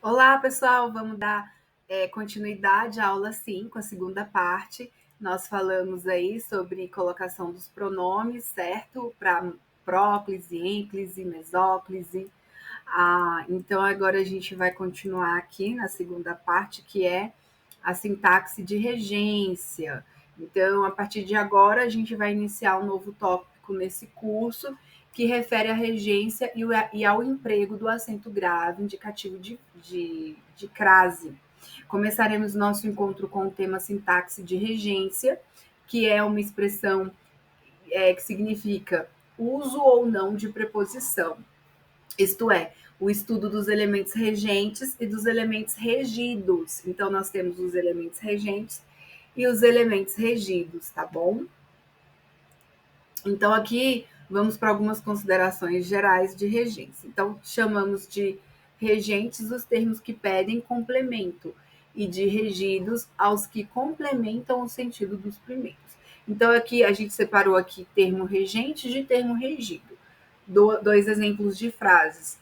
Olá, pessoal! Vamos dar continuidade à aula 5, a segunda parte. Nós falamos aí sobre colocação dos pronomes, certo? Para próclise, ênclise, mesóclise. Então, agora a gente vai continuar aqui na segunda parte, que é a sintaxe de regência. Então, a partir de agora, a gente vai iniciar um novo tópico nesse curso, que refere à regência e ao emprego do acento grave indicativo de crase. Começaremos nosso encontro com o tema sintaxe de regência, que é uma expressão que significa uso ou não de preposição, isto é, o estudo dos elementos regentes e dos elementos regidos. Então, nós temos os elementos regentes e os elementos regidos, tá bom? Então, aqui vamos para algumas considerações gerais de regência. Então, chamamos de regentes os termos que pedem complemento e de regidos aos que complementam o sentido dos primeiros. Então, aqui a gente separou aqui termo regente de termo regido. Dois exemplos de frases.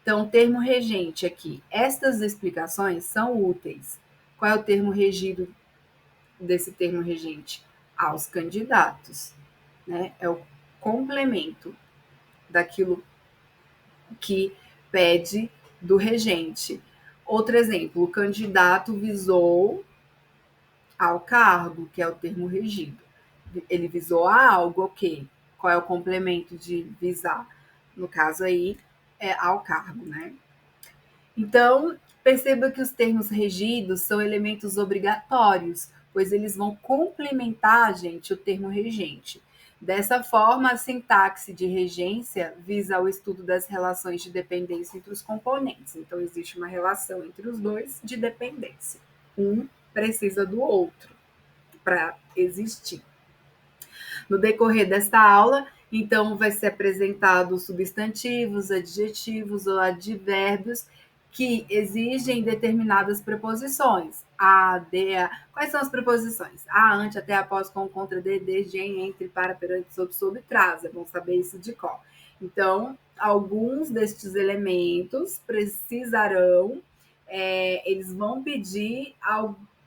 Então, termo regente aqui. Estas explicações são úteis. Qual é o termo regido desse termo regente? Aos candidatos, né? É o complemento daquilo que pede do regente. Outro exemplo, o candidato visou ao cargo, que é o termo regido. Ele visou a algo, ok. Qual é o complemento de visar? No caso aí, é ao cargo, né? Então, perceba que os termos regidos são elementos obrigatórios, pois eles vão complementar, gente, o termo regente. Dessa forma, a sintaxe de regência visa o estudo das relações de dependência entre os componentes. Então, existe uma relação entre os dois de dependência. Um precisa do outro para existir. No decorrer desta aula, então, vai ser apresentado substantivos, adjetivos ou advérbios que exigem determinadas preposições. A, de, a. Quais são as preposições? A, ante, até, após, com, contra, de, desde, em, entre, para, perante, sob, traz. É bom saber isso de cor. Então, alguns destes elementos precisarão, eles vão pedir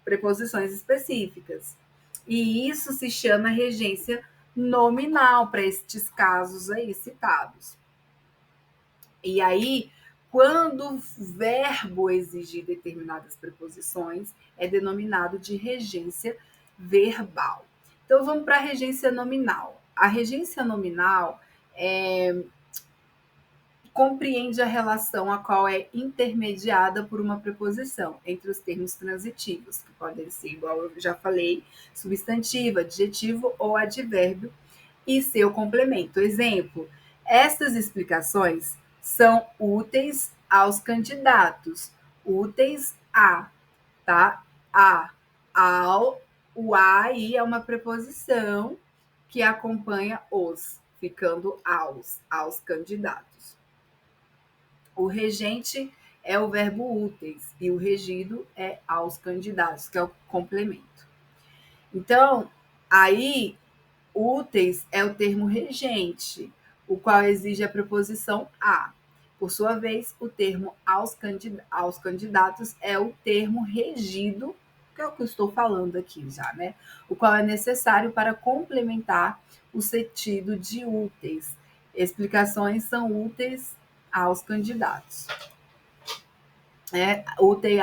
preposições específicas. E isso se chama regência nominal para estes casos aí citados. E aí, quando o verbo exigir determinadas preposições, é denominado de regência verbal. Então, vamos para a regência nominal. A regência nominal compreende a relação a qual é intermediada por uma preposição entre os termos transitivos, que podem ser, igual eu já falei, substantivo, adjetivo ou advérbio, e seu complemento. Exemplo, estas explicações são úteis aos candidatos, úteis a, tá? Ao, o a aí é uma preposição que acompanha os, ficando aos candidatos. O regente é o verbo úteis e o regido é aos candidatos, que é o complemento. Então, aí, úteis é o termo regente, o qual exige a preposição a. Por sua vez, o termo aos candidatos é o termo regido, que é o que eu estou falando aqui já, né? O qual é necessário para complementar o sentido de úteis. Explicações são úteis aos candidatos. Úteis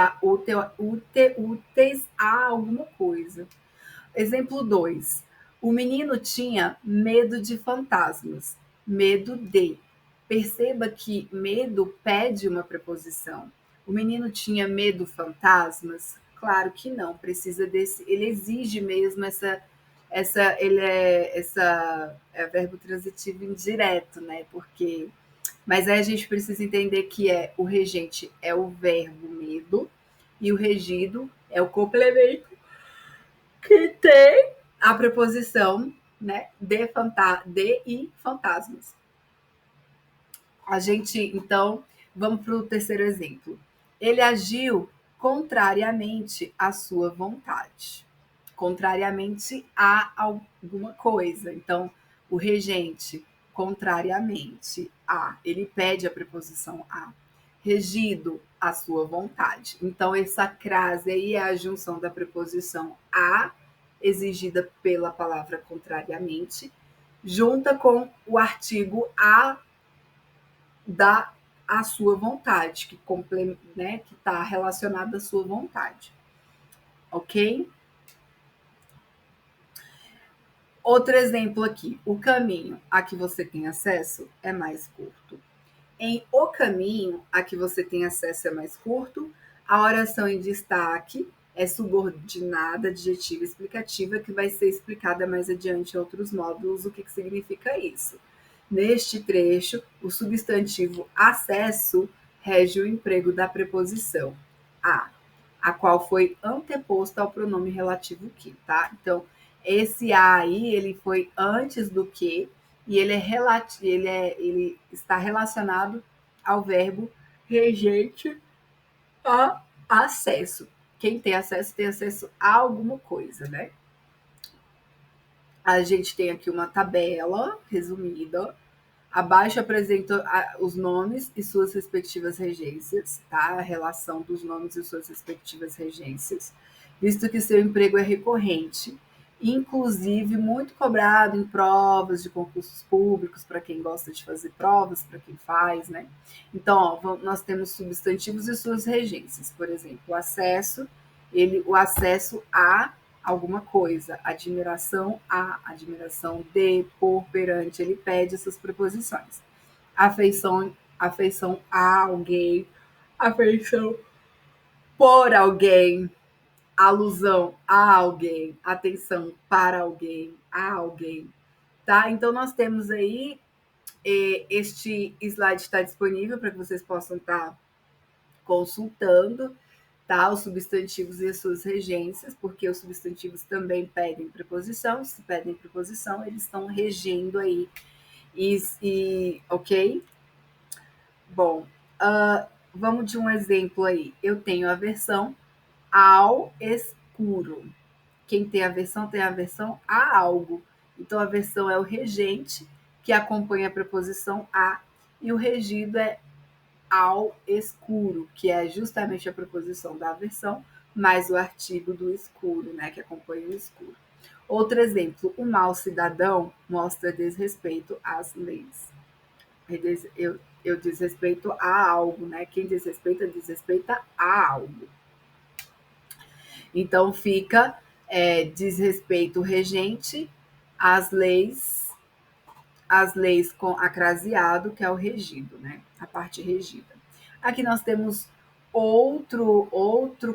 a alguma coisa. Exemplo 2. O menino tinha medo de fantasmas. Medo de. Perceba que medo pede uma preposição. O menino tinha medo fantasmas? Claro que não. Precisa desse. Ele exige mesmo é verbo transitivo indireto, né? Porque. Mas aí a gente precisa entender que o regente é o verbo medo e o regido é o complemento que tem a preposição, né, de e fantasmas. A gente, então, vamos para o terceiro exemplo. Ele agiu contrariamente à sua vontade. Contrariamente a alguma coisa. Então, o regente, contrariamente a, ele pede a preposição a. Regido a sua vontade. Então, essa crase aí é a junção da preposição a, exigida pela palavra contrariamente, junta com o artigo a da a sua vontade, né, que está relacionado à sua vontade. Ok? Outro exemplo aqui. O caminho a que você tem acesso é mais curto. Em o caminho a que você tem acesso é mais curto, a oração em destaque é subordinada, adjetiva explicativa, que vai ser explicada mais adiante em outros módulos o que significa isso. Neste trecho, o substantivo acesso rege o emprego da preposição a qual foi anteposto ao pronome relativo que, tá? Então, esse a aí, ele foi antes do que, e ele está relacionado ao verbo regente a acesso. Quem tem acesso a alguma coisa, né? A gente tem aqui uma tabela resumida. Abaixo apresenta os nomes e suas respectivas regências, tá? A relação dos nomes e suas respectivas regências, visto que seu emprego é recorrente, inclusive muito cobrado em provas de concursos públicos, para quem gosta de fazer provas, para quem faz, né? Então, ó, nós temos substantivos e suas regências, por exemplo, o acesso a alguma coisa, admiração de, por, perante, ele pede essas preposições. Afeição a alguém, afeição por alguém, alusão a alguém, atenção para alguém, a alguém, tá? Então nós temos aí, este slide está disponível para que vocês possam estar consultando, tá? Os substantivos e as suas regências, porque os substantivos também pedem preposição. Se pedem preposição, eles estão regendo aí. Ok? Bom, vamos de um exemplo aí. Eu tenho aversão ao escuro. Quem tem aversão a algo. Então, a aversão é o regente, que acompanha a preposição a, e o regido é ao escuro, que é justamente a preposição da aversão, mais o artigo do escuro, né, que acompanha o escuro. Outro exemplo, o mau cidadão mostra desrespeito às leis. Eu desrespeito a algo, né? Quem desrespeita a algo. Então fica desrespeito regente às leis com acraseado, que é o regido, né? A parte regida. Aqui nós temos outro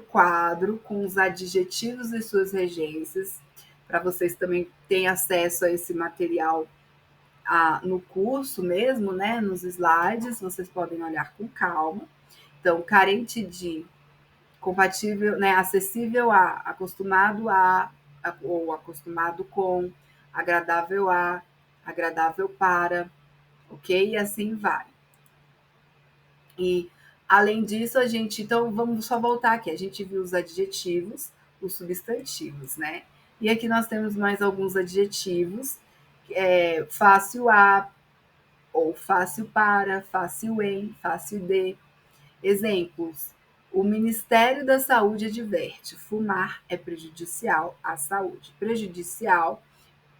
quadro com os adjetivos e suas regências, para vocês também terem acesso a esse material no curso mesmo, né? Nos slides, vocês podem olhar com calma. Então, carente de, compatível, né? Acessível a, acostumado a, ou acostumado com, agradável a, agradável para, ok? E assim vai. E, além disso, então, vamos só voltar aqui. A gente viu os adjetivos, os substantivos, né? E aqui nós temos mais alguns adjetivos. Fácil a, ou fácil para, fácil em, fácil de. Exemplos. O Ministério da Saúde adverte: fumar é prejudicial à saúde. Prejudicial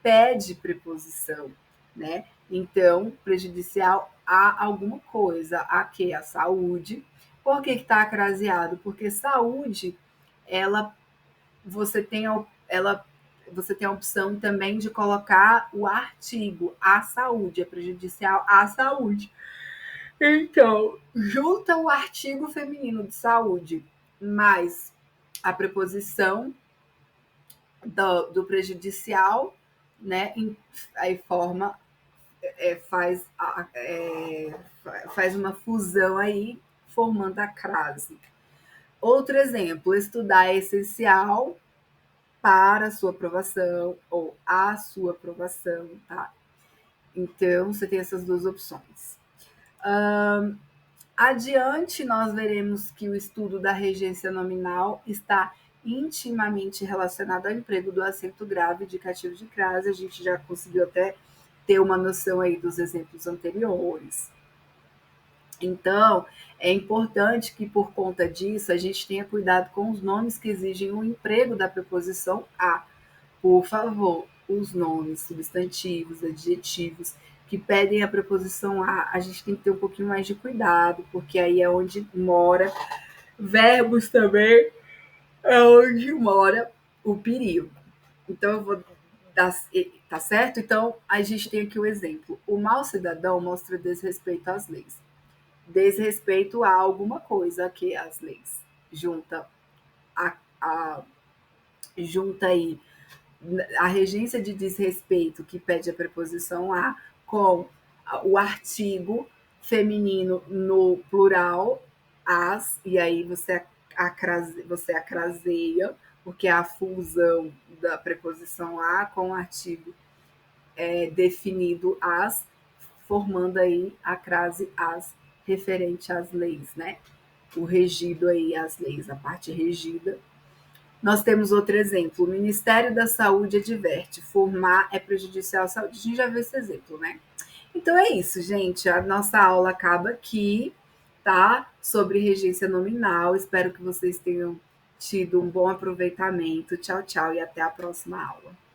pede preposição, né? Então, prejudicial a alguma coisa, a que? A saúde. Por que está acraseado? Porque saúde, você tem a opção também de colocar o artigo, a saúde, é prejudicial à saúde. Então, junta o artigo feminino de saúde mais a preposição do prejudicial, né? Aí faz uma fusão aí, formando a crase. Outro exemplo, estudar é essencial para a sua aprovação ou a sua aprovação, tá? Então, você tem essas duas opções. Adiante, nós veremos que o estudo da regência nominal está intimamente relacionado ao emprego do acento grave indicativo de crase. A gente já conseguiu até ter uma noção aí dos exemplos anteriores. Então, é importante que, por conta disso, a gente tenha cuidado com os nomes que exigem o emprego da preposição a. Por favor, os nomes, substantivos, adjetivos que pedem a preposição a gente tem que ter um pouquinho mais de cuidado, porque aí é onde mora verbos também, é onde mora o perigo. Então, eu vou dar. Tá certo? Então, a gente tem aqui o exemplo. O mau cidadão mostra desrespeito às leis. Desrespeito a alguma coisa que as leis. Junta, a, a, junta aí a regência de desrespeito, que pede a preposição a, com o artigo feminino no plural, as, e aí você acraseia, porque é a fusão da preposição a com o artigo definido as, formando aí a crase as referente às leis, né? O regido aí, as leis, a parte regida. Nós temos outro exemplo. O Ministério da Saúde adverte: fumar é prejudicial à saúde. A gente já viu esse exemplo, né? Então é isso, gente. A nossa aula acaba aqui, tá? Sobre regência nominal. Espero que vocês tenham tido um bom aproveitamento. Tchau, tchau e até a próxima aula.